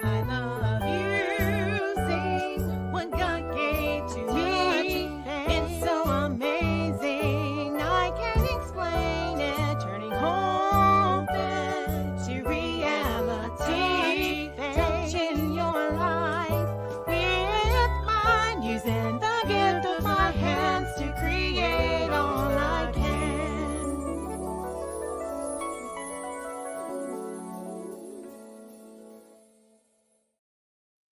I love using what God gave to me. It's so amazing. I can't explain it. Turning hope to reality. Touching your life with mine. Using the gift of my hands to create all I can.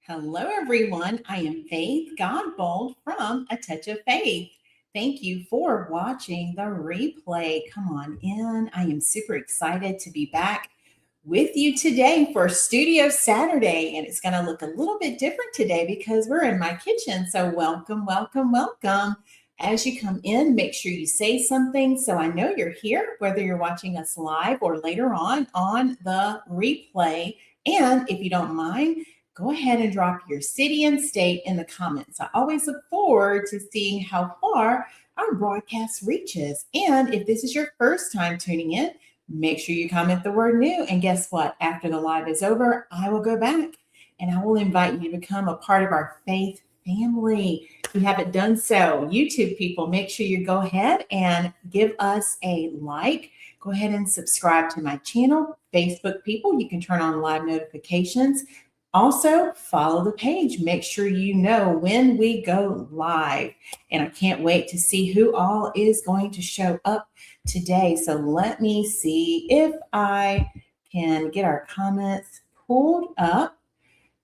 Hello, everyone. I am Faith Godbold from A Touch of Faith. Thank you for watching the replay. Come on in. I am super excited to be back with you today for Studio Saturday. And it's going to look a little bit different today because we're in my kitchen. So welcome, welcome, welcome. As you come in, make sure you say something so I know you're here, whether you're watching us live or later on the replay. And if you don't mind, go ahead and drop your city and state in the comments. I always look forward to seeing how far our broadcast reaches. And if this is your first time tuning in, make sure you comment the word new. And guess what? After the live is over, I will go back and I will invite you to become a part of our faith family. If you haven't done so, YouTube people, make sure you go ahead and give us a like. Go ahead and subscribe to my channel. Facebook people, you can turn on live notifications. Also, follow the page. Make sure you know when we go live. And I can't wait to see who all is going to show up today. So let me see if I can get our comments pulled up.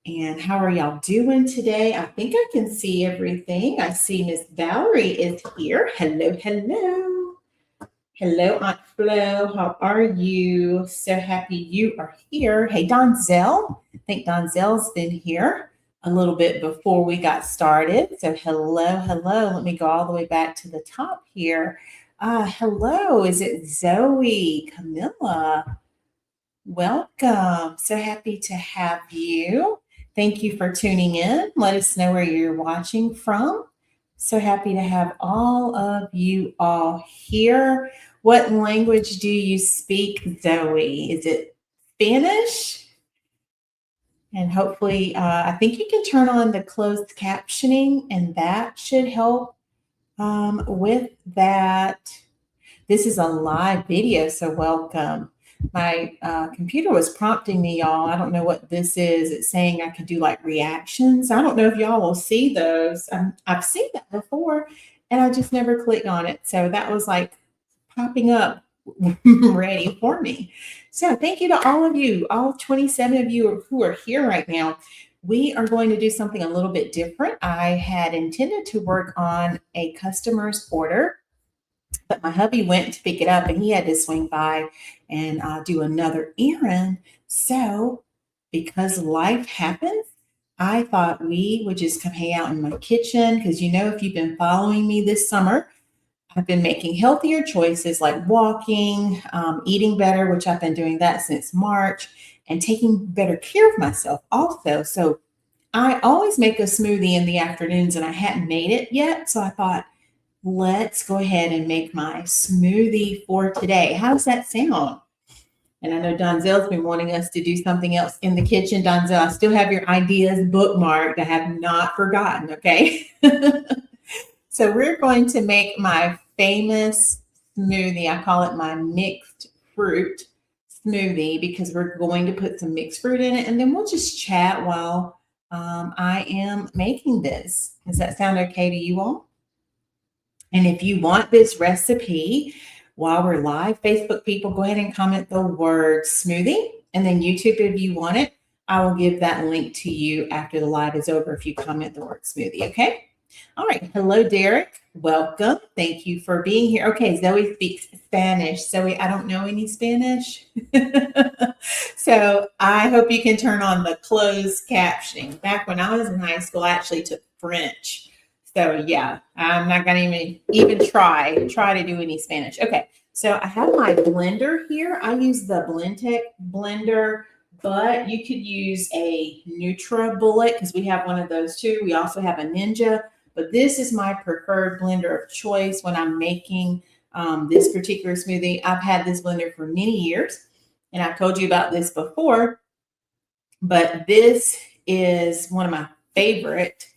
And how are y'all doing today? I think I can see everything. I see Miss Valerie is here. Hello, hello. Hello, Aunt Flo. How are you? So happy you are here. Hey, Donzel. I think Donzel's been here a little bit before we got started. So hello, hello. Let me go all the way back to the top here. Hello, is it Zoe? Camilla? Welcome. So happy to have you. Thank you for tuning in. Let us know where you're watching from. So happy to have all of you all here. What language do you speak, Zoe? Is it Spanish? And hopefully, I think you can turn on the closed captioning, and that should help with that. This is a live video, so welcome. My computer was prompting me, y'all. I don't know what this is. It's saying I could do like reactions. I don't know if y'all will see those. I've seen that before, and I just never clicked on it. So that was like popping up ready for me. So thank you to all of you, all 27 of you who are here right now. We are going to do something a little bit different. I had intended to work on a customer's order, but my hubby went to pick it up and he had to swing by and do another errand. So because life happens, I thought we would just come hang out in my kitchen because, you know, if you've been following me this summer, I've been making healthier choices like walking, eating better, which I've been doing that since March, and taking better care of myself also. So I always make a smoothie in the afternoons and I hadn't made it yet. So I thought, let's go ahead and make my smoothie for today. How does that sound? And I know Donzel's been wanting us to do something else in the kitchen. Donzel, I still have your ideas bookmarked. I have not forgotten, okay? So we're going to make my famous smoothie. I call it my mixed fruit smoothie because we're going to put some mixed fruit in it. And then we'll just chat while I am making this. Does that sound okay to you all? And if you want this recipe while we're live, Facebook people, go ahead and comment the word smoothie. And then YouTube, if you want it, I will give that link to you after the live is over if you comment the word smoothie, okay? All right. Hello, Derek. Welcome. Thank you for being here. Okay, Zoe speaks Spanish. Zoe, I don't know any Spanish. So I hope you can turn on the closed captioning. Back when I was in high school, I actually took French. So yeah, I'm not going to even try to do any Spanish. Okay, so I have my blender here. I use the Blendtec blender, but you could use a NutriBullet because we have one of those too. We also have a Ninja, but this is my preferred blender of choice when I'm making this particular smoothie. I've had this blender for many years, and I've told you about this before. but this is one of my favorite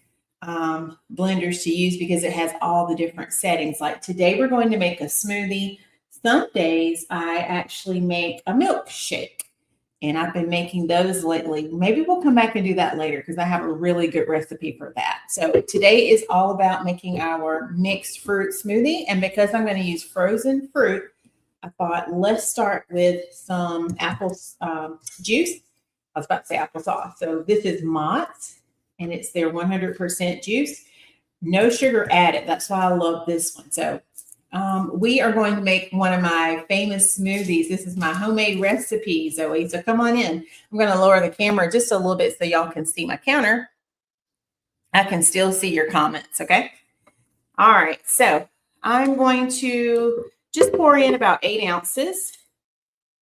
blenders to use because it has all the different settings. Like today, we're going to make a smoothie. Some days I actually make a milkshake, and I've been making those lately. Maybe we'll come back and do that later because I have a really good recipe for that. So today is all about making our mixed fruit smoothie. And because I'm going to use frozen fruit, I thought let's start with some apple juice. I was about to say applesauce. So this is Mott's, and it's their 100% juice. No sugar added. That's why I love this one. So we are going to make one of my famous smoothies. This is my homemade recipe, Zoe. So come on in. I'm going to lower the camera just a little bit so y'all can see my counter. I can still see your comments, okay? All right. So I'm going to just pour in about 8 ounces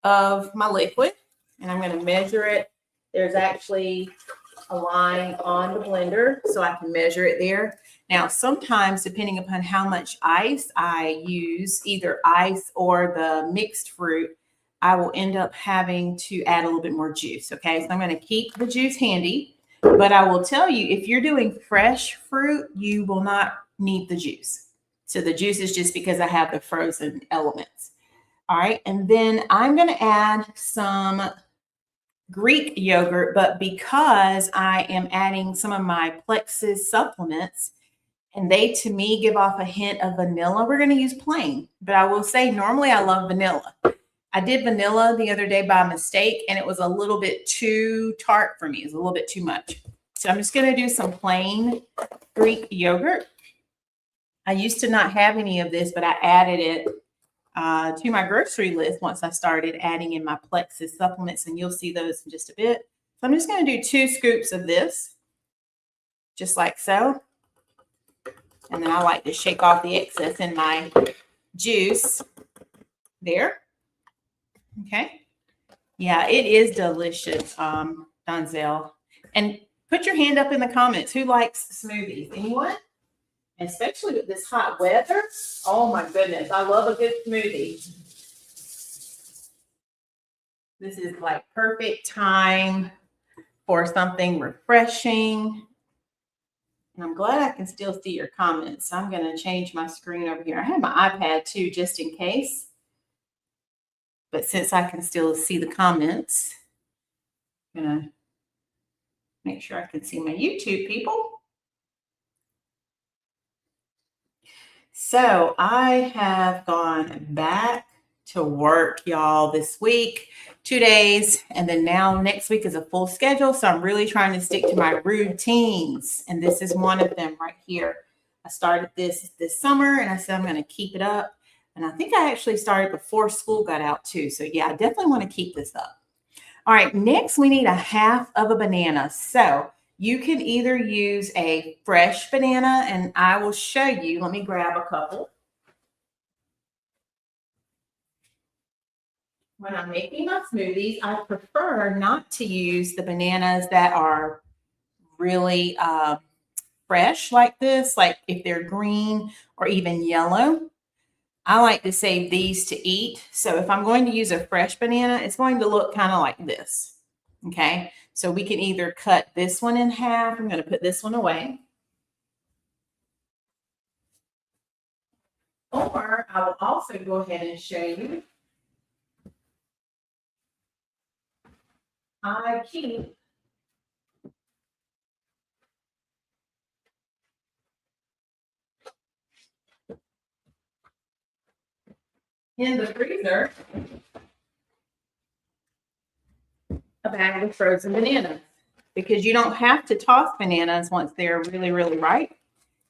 of my liquid, and I'm going to measure it. There's actually a line on the blender, so I can measure it there. Now, sometimes, depending upon how much ice I use, either ice or the mixed fruit, I will end up having to add a little bit more juice, okay? So I'm going to keep the juice handy, but I will tell you, if you're doing fresh fruit, you will not need the juice. So the juice is just because I have the frozen elements. All right, and then I'm going to add some Greek yogurt, but because I am adding some of my Plexus supplements, and they, to me, give off a hint of vanilla, we're going to use plain. But I will say, normally I love vanilla. I did vanilla the other day by mistake, and it was a little bit too tart for me. It was a little bit too much. So I'm just going to do some plain Greek yogurt. I used to not have any of this, but I added it to my grocery list once I started adding in my Plexus supplements, and you'll see those in just a bit. So I'm just going to do 2 scoops of this, just like so. And then I like to shake off the excess in my juice there. Okay. Yeah, it is delicious, Donzel. And put your hand up in the comments. Who likes smoothies? Anyone? Especially with this hot weather. Oh my goodness. I love a good smoothie. This is like perfect time for something refreshing. And I'm glad I can still see your comments. I'm going to change my screen over here. I have my iPad too, just in case. But since I can still see the comments, I'm going to make sure I can see my YouTube people. So I have gone back to work, y'all, this week, 2 days, and then now next week is a full schedule. So I'm really trying to stick to my routines, and this is one of them right here. I started this summer, and I said I'm going to keep it up, and I think I actually started before school got out too. So yeah, I definitely want to keep this up. All right, next we need a half of a banana. So you can either use a fresh banana, and I will show you. Let me grab a couple. When I'm making my smoothies, I prefer not to use the bananas that are really fresh like this, like if they're green or even yellow. I like to save these to eat. So if I'm going to use a fresh banana, it's going to look kind of like this. Okay, so we can either cut this one in half. I'm going to put this one away. Or I will also go ahead and show you. I keep in the freezer a bag of frozen bananas, because you don't have to toss bananas once they're really, really ripe.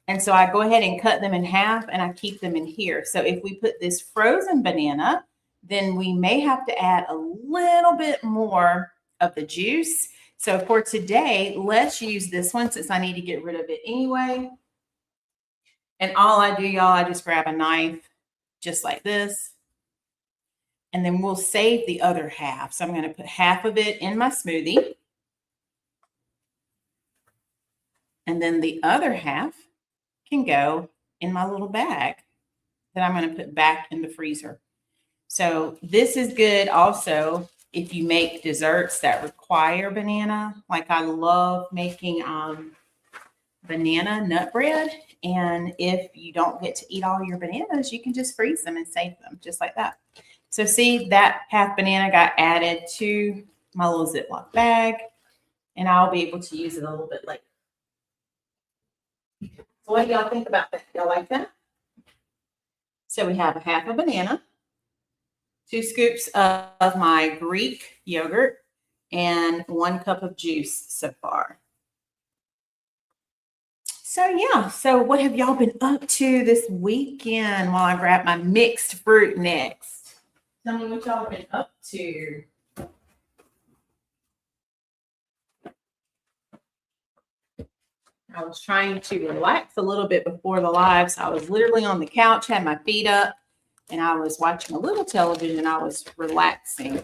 And so I go ahead and cut them in half, and I keep them in here. So if we put this frozen banana, then we may have to add a little bit more of the juice. So for today, let's use this one since I need to get rid of it anyway. And all I do, y'all, I just grab a knife just like this. And then we'll save the other half. So I'm going to put half of it in my smoothie. And then the other half can go in my little bag that I'm going to put back in the freezer. So this is good also if you make desserts that require banana. Like I love making banana nut bread. And if you don't get to eat all your bananas, you can just freeze them and save them just like that. So see, that half banana got added to my little Ziploc bag, and I'll be able to use it a little bit later. So what do y'all think about that? Y'all like that? So we have a half a banana, 2 scoops of my Greek yogurt, and 1 cup of juice so far. So yeah, so what have y'all been up to this weekend while I grab my mixed fruit next? Tell me what y'all have been up to. I was trying to relax a little bit before the live. So I was literally on the couch, had my feet up, and I was watching a little television. I was relaxing.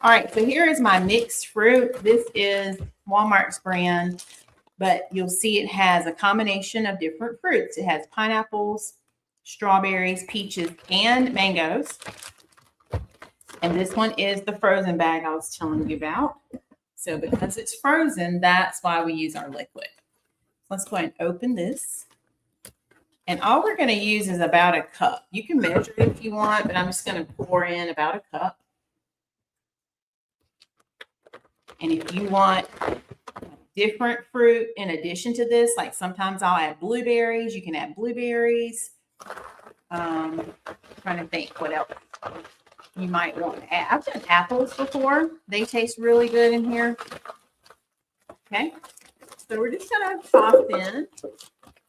All right, so here is my mixed fruit. This is Walmart's brand, but you'll see it has a combination of different fruits. It has pineapples, strawberries, peaches, and mangoes. And this one is the frozen bag I was telling you about. So because it's frozen, that's why we use our liquid. Let's go ahead and open this. And all we're going to use is about a cup. You can measure it if you want, but I'm just going to pour in about a cup. And if you want different fruit in addition to this, like sometimes I'll add blueberries. You can add blueberries. Trying to think what else you might want to add. I've done apples before. They taste really good in here. Okay. So we're just going to toss in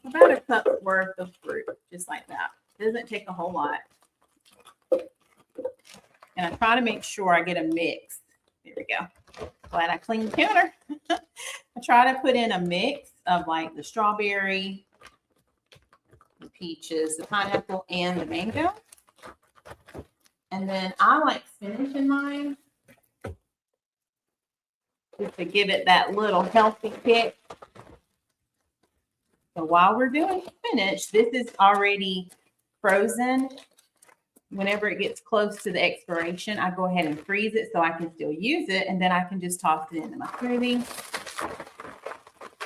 about a cup worth of fruit, just like that. It doesn't take a whole lot. And I try to make sure I get a mix. There we go. Glad I cleaned the counter. I try to put in a mix of like the strawberry, the peaches, the pineapple, and the mango. And then I like spinach in mine, just to give it that little healthy kick. So while we're doing spinach, this is already frozen. Whenever it gets close to the expiration, I go ahead and freeze it so I can still use it, and then I can just toss it into my smoothie.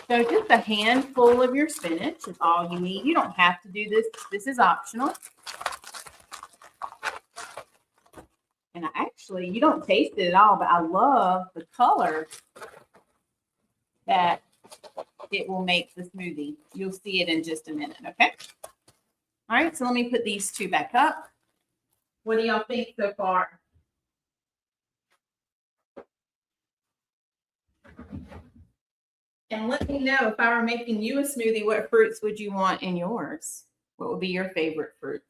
So just a handful of your spinach is all you need. You don't have to do this. This is optional. And you don't taste it at all, but I love the color that it will make the smoothie. You'll see it in just a minute, okay? All right, so let me put these 2 back up. What do y'all think so far? And let me know, if I were making you a smoothie, what fruits would you want in yours? What would be your favorite fruits?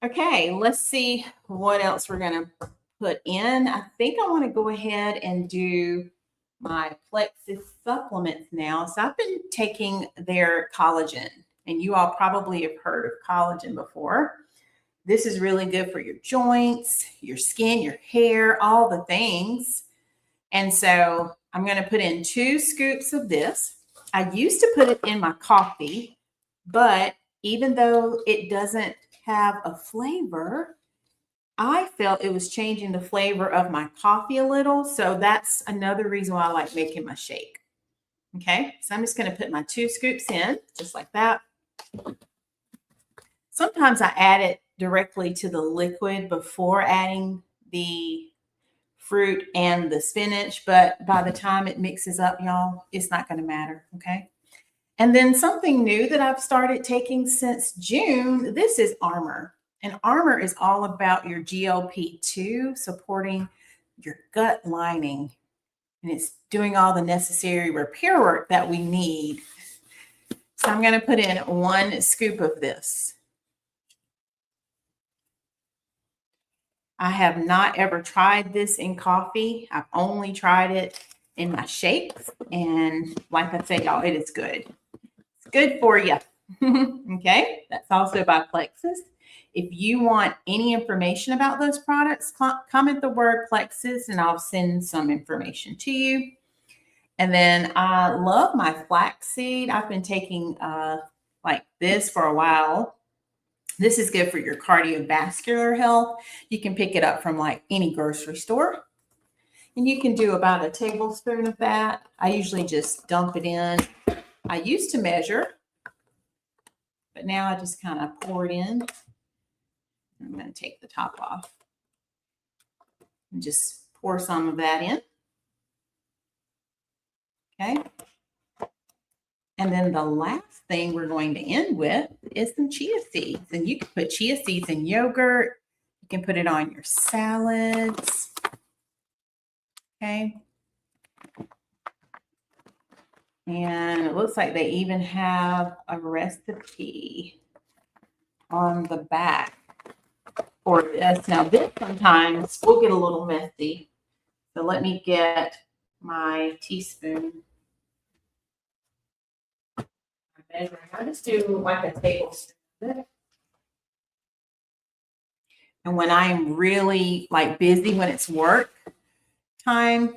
Okay, let's see what else we're going to put in. I think I want to go ahead and do my Plexus supplements now. So I've been taking their collagen, and you all probably have heard of collagen before. This is really good for your joints, your skin, your hair, all the things. And so I'm going to put in 2 scoops of this. I used to put it in my coffee, but even though it doesn't have a flavor, I felt it was changing the flavor of my coffee a little. So that's another reason why I like making my shake. Okay, so I'm just going to put my 2 scoops in, just like that. Sometimes I add it directly to the liquid before adding the fruit and the spinach, but by the time it mixes up, y'all, it's not going to matter, okay? And then something new that I've started taking since June, this is Armor. And Armor is all about your GLP-2, supporting your gut lining. And it's doing all the necessary repair work that we need. So I'm going to put in 1 scoop of this. I have not ever tried this in coffee. I've only tried it in my shakes. And like I said, y'all, it is good. It's good for you. Okay, that's also by Plexus. If you want any information about those products, comment the word Plexus and I'll send some information to you. And then I love my flaxseed. I've been taking like this for a while. This is good for your cardiovascular health. You can pick it up from like any grocery store. And you can do about a tablespoon of that. I usually just dump it in. I used to measure, but now I just kind of pour it in. I'm going to take the top off and just pour some of that in. Okay. And then the last thing we're going to end with is some chia seeds. And you can put chia seeds in yogurt. You can put it on your salads. Okay. And it looks like they even have a recipe on the back for this. Now, this sometimes will get a little messy. So let me get my teaspoon. I just do like a tablespoon. And when I'm really like busy, when it's work time,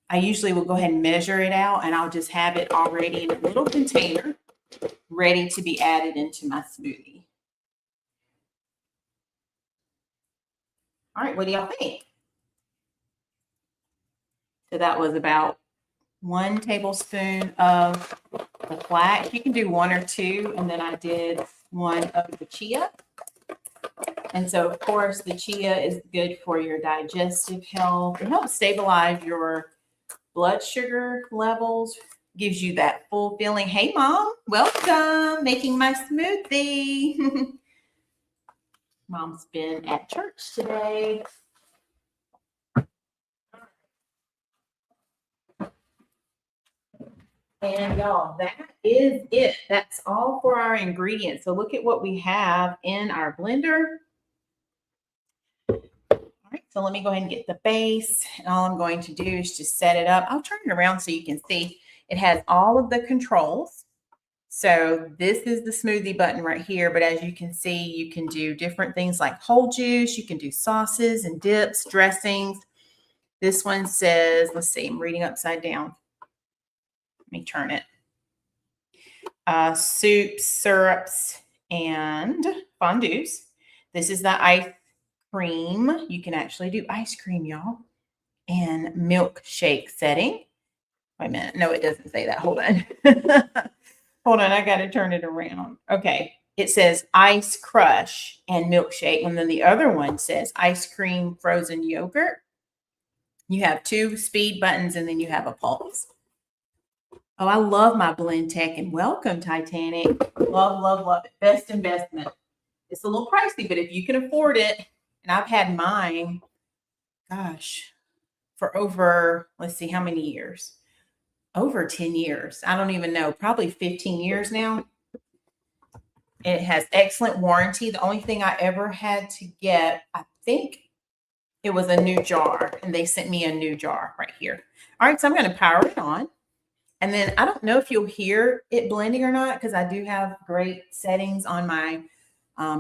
I usually will go ahead and measure it out, and I'll just have it already in a little container ready to be added into my smoothie. All right, what do y'all think? So that was about 1 tablespoon of the flax. You can do 1 or 2, and then I did 1 of the chia. And so, of course, the chia is good for your digestive health. It helps stabilize your blood sugar levels, gives you that full feeling. Hey, Mom, welcome, making my smoothie. Mom's been at church today. And y'all, that is it. That's all for our ingredients. So look at what we have in our blender. All right, so let me go ahead and get the base. And all I'm going to do is just set it up. I'll turn it around so you can see. It has all of the controls. So this is the smoothie button right here. But as you can see, you can do different things like whole juice. You can do sauces and dips, dressings. This one says, let's see, I'm reading upside down. Let me turn it. Soups, syrups, and fondues. This is the ice cream. You can actually do ice cream, y'all. And milkshake setting. Wait a minute. No, it doesn't say that. Hold on. Hold on. I got to turn it around. Okay. It says ice crush and milkshake. And then the other one says ice cream frozen yogurt. You have 2 speed buttons, and then you have a pulse. Oh, I love my blend tech, and welcome, Titanic. Love, love, love it. Best investment. It's a little pricey, but if you can afford it, and I've had mine, gosh, for over, let's see, how many years? Over 10 years. I don't even know, probably 15 years now. It has excellent warranty. The only thing I ever had to get, I think it was a new jar, and they sent me a new jar right here. All right, so I'm going to power it on. And then I don't know if you'll hear it blending or not, because I do have great settings on my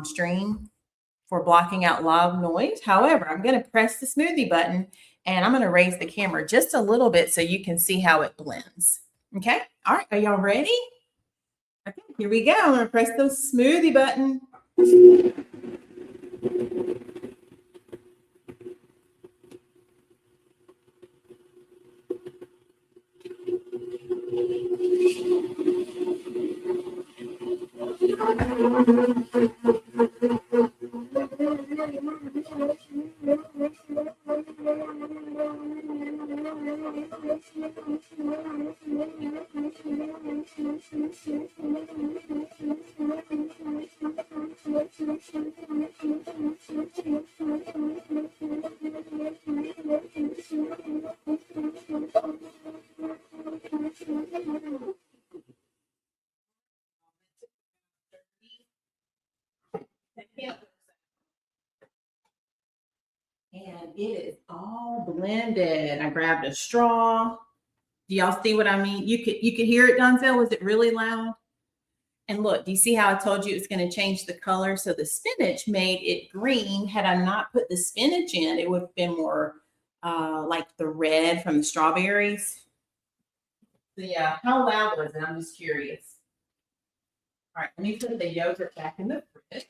stream for blocking out loud noise. However, I'm going to press the smoothie button, and I'm going to raise the camera just a little bit so you can see how it blends. Okay. All right. Are y'all ready? Okay. Here we go. I'm going to press the smoothie button. And it is all blended. I grabbed a straw. Do y'all see what I mean? You could hear it, Donzel. Was it really loud? And look, do you see how I told you it's going to change the color? So the spinach made it green. Had I not put the spinach in, it would have been more like the red from the strawberries. So yeah, how loud was it? I'm just curious. All right, let me put the yogurt back in the fridge.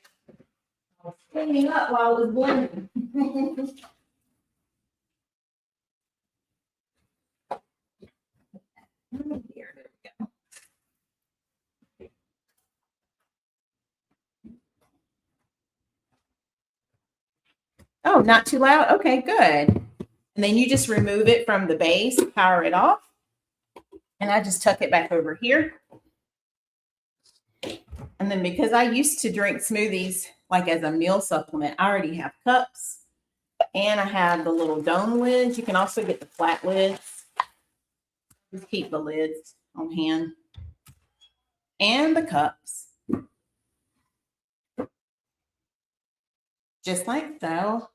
cleaning up while I was blending. Here, there we go. Oh, not too loud? Okay, good. And then you just remove it from the base, power it off. And I just tuck it back over here. And then because I used to drink smoothies like as a meal supplement, I already have cups and I have the little dome lids. You can also get the flat lids. Just keep the lids on hand. And the cups. Just like so.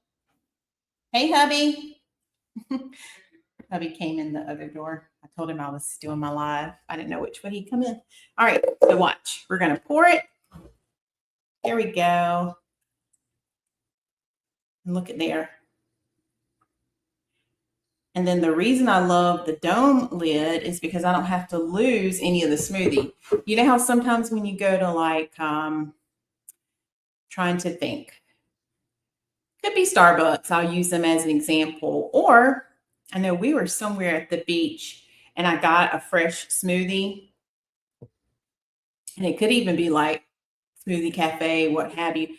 Hey, hubby. Hubby came in the other door. I told him I was doing my live. I didn't know which way he'd come in. All right, so watch. We're going to pour it. There we go. And look at there. And then the reason I love the dome lid is because I don't have to lose any of the smoothie. You know how sometimes when you go to like, trying to think, could be Starbucks. I'll use them as an example. Or I know we were somewhere at the beach and I got a fresh smoothie. And it could even be like Smoothie Cafe, what have you.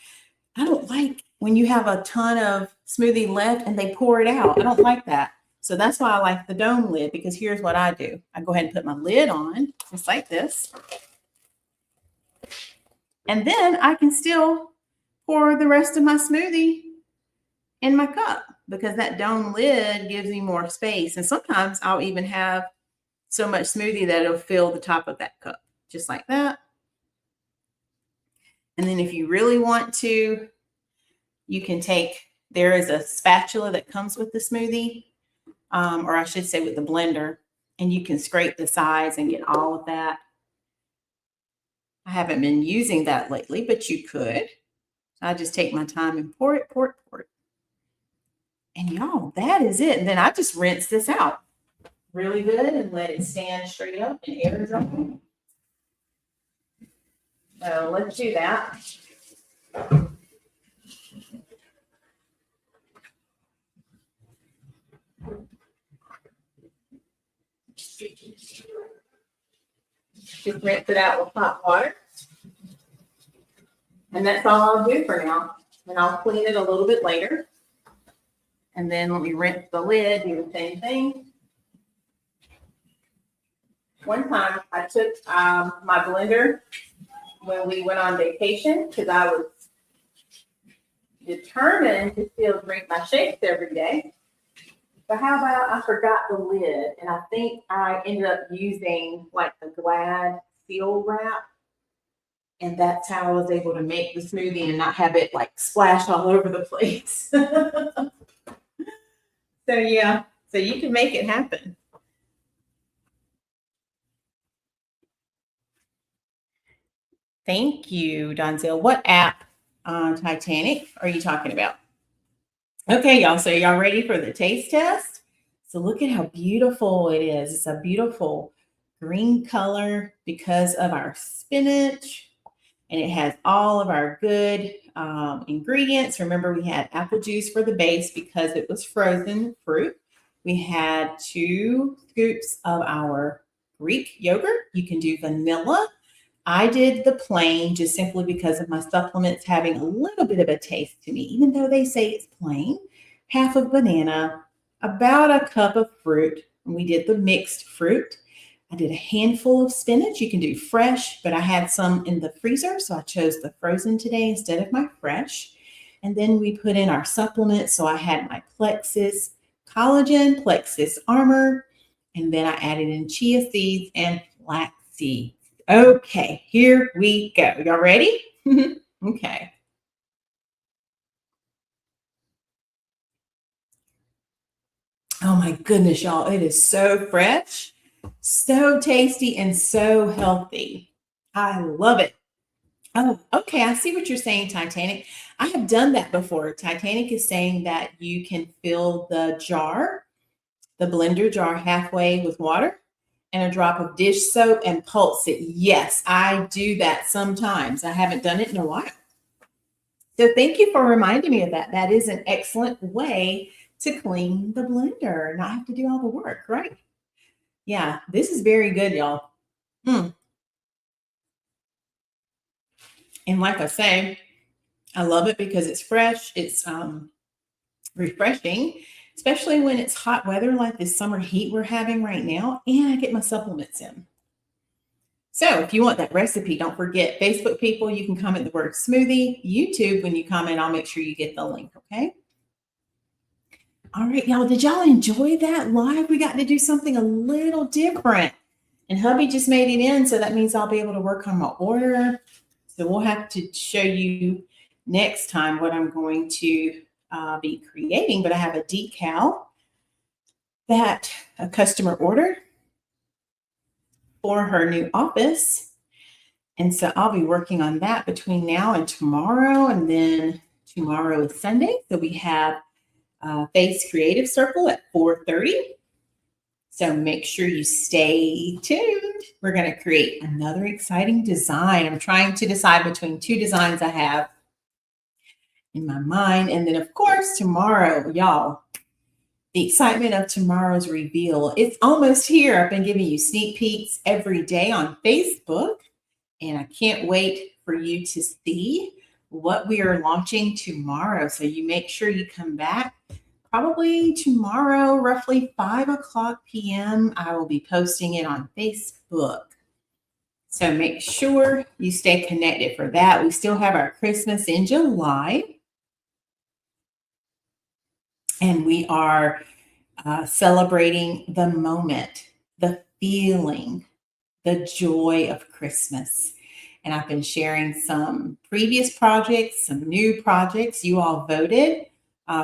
I don't like when you have a ton of smoothie left and they pour it out. I don't like that. So that's why I like the dome lid, because here's what I do. I go ahead and put my lid on just like this. And then I can still pour the rest of my smoothie in my cup because that dome lid gives me more space. And sometimes I'll even have so much smoothie that it'll fill the top of that cup, just like that. And then if you really want to, you can take, there is a spatula that comes with the smoothie, or I should say with the blender, and you can scrape the sides and get all of that. I haven't been using that lately, but you could. I just take my time and pour it, pour it, pour it. And y'all, that is it. And then I just rinse this out really good and let it stand straight up and air dry. So let's do that. Just rinse it out with hot water. And that's all I'll do for now. And I'll clean it a little bit later. And then let me rinse the lid, do the same thing. One time I took my blender when we went on vacation because I was determined to still drink my shakes every day. But how about I forgot the lid, and I think I ended up using like the Glad seal wrap, and that's how I was able to make the smoothie and not have it like splash all over the place. So yeah, so you can make it happen. Thank you, Donzel. What app, Titanic, are you talking about? Okay, y'all, so y'all ready for the taste test? So look at how beautiful it is. It's a beautiful green color because of our spinach. And it has all of our good ingredients. Remember, we had apple juice for the base because it was frozen fruit. We had 2 scoops of our Greek yogurt. You can do vanilla. I did the plain just simply because of my supplements having a little bit of a taste to me, even though they say it's plain. Half of banana, about a cup of fruit. And we did the mixed fruit. I did a handful of spinach. You can do fresh, but I had some in the freezer, so I chose the frozen today instead of my fresh. And then we put in our supplements. So I had my Plexus Collagen, Plexus Armor, and then I added in chia seeds and flax seeds. Okay, here we go. Y'all ready? Okay. Oh my goodness, y'all. It is so fresh, so tasty, and so healthy. I love it. Oh, okay. I see what you're saying, Titanic. I have done that before. Titanic is saying that you can fill the jar, the blender jar, halfway with water and a drop of dish soap and pulse it. Yes, I do that sometimes. I haven't done it in a while. So thank you for reminding me of that. That is an excellent way to clean the blender, not have to do all the work, right? Yeah, this is very good, y'all. Mm. And like I say, I love it because it's fresh. It's refreshing, especially when it's hot weather like this summer heat we're having right now. And I get my supplements in. So if you want that recipe, don't forget Facebook people, you can comment the word smoothie. YouTube, when you comment, I'll make sure you get the link. Okay. All right, y'all. Did y'all enjoy that live? We got to do something a little different. And hubby just made it in. So that means I'll be able to work on my order. So we'll have to show you next time what I'm going to be creating. But I have a decal that a customer ordered for her new office. And so I'll be working on that between now and tomorrow. And then tomorrow is Sunday. So we have Faith's Creative Circle at 4:30. So make sure you stay tuned. We're going to create another exciting design. I'm trying to decide between two designs I have in my mind. And then, of course, tomorrow, y'all, the excitement of tomorrow's reveal. It's almost here. I've been giving you sneak peeks every day on Facebook, and I can't wait for you to see what we are launching tomorrow. So you make sure you come back. Probably tomorrow, roughly 5:00 p.m., I will be posting it on Facebook. So make sure you stay connected for that. We still have our Christmas in July. And we are celebrating the moment, the feeling, the joy of Christmas. And I've been sharing some previous projects, some new projects. You all voted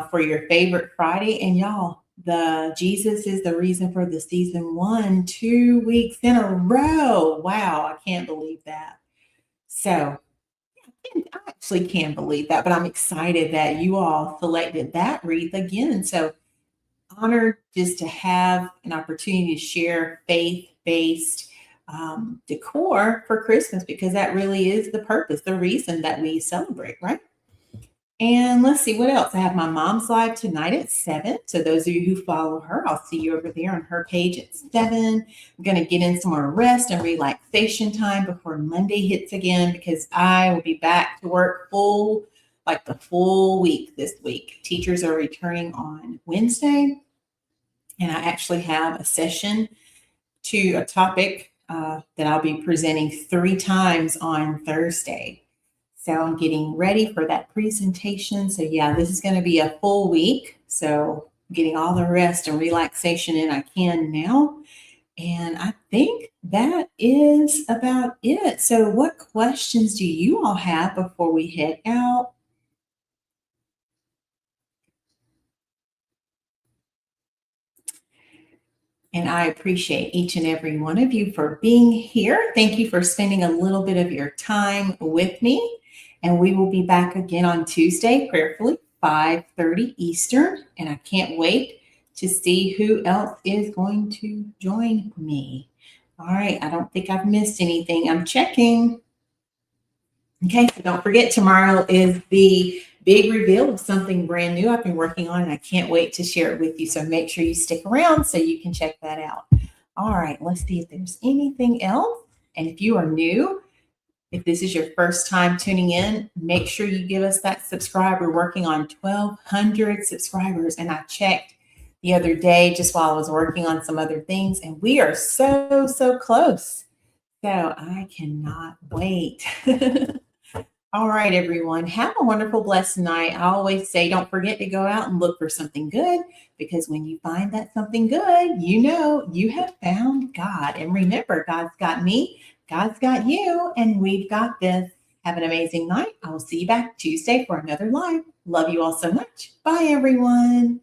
for your favorite Friday. And y'all, the Jesus is the reason for the season 1, 2 weeks in a row. Wow, I can't believe that. So I actually can't believe that, but I'm excited that you all selected that wreath again. So honored just to have an opportunity to share faith-based decor for Christmas, because that really is the purpose, the reason that we celebrate, right? And let's see what else. I have my mom's live tonight at 7. So those of you who follow her, I'll see you over there on her page at 7. I'm going to get in some more rest and relaxation time before Monday hits again, because I will be back to work the full week this week. Teachers are returning on Wednesday, and I actually have a session to a topic that I'll be presenting 3 times on Thursday. So I'm getting ready for that presentation. So yeah, this is going to be a full week. So getting all the rest and relaxation in I can now. And I think that is about it. So what questions do you all have before we head out? And I appreciate each and every one of you for being here. Thank you for spending a little bit of your time with me. And we will be back again on Tuesday, prayerfully, 5:30 Eastern. And I can't wait to see who else is going to join me. All right. I don't think I've missed anything. I'm checking. Okay. So don't forget, tomorrow is the big reveal of something brand new I've been working on, and I can't wait to share it with you. So make sure you stick around so you can check that out. All right. Let's see if there's anything else. And if you are new, if this is your first time tuning in, make sure you give us that subscribe. We're working on 1,200 subscribers. And I checked the other day just while I was working on some other things, and we are so close. So I cannot wait. All right, everyone. Have a wonderful, blessed night. I always say, don't forget to go out and look for something good, because when you find that something good, you know you have found God. And remember, God's got me, God's got you, and we've got this. Have an amazing night. I will see you back Tuesday for another live. Love you all so much. Bye, everyone.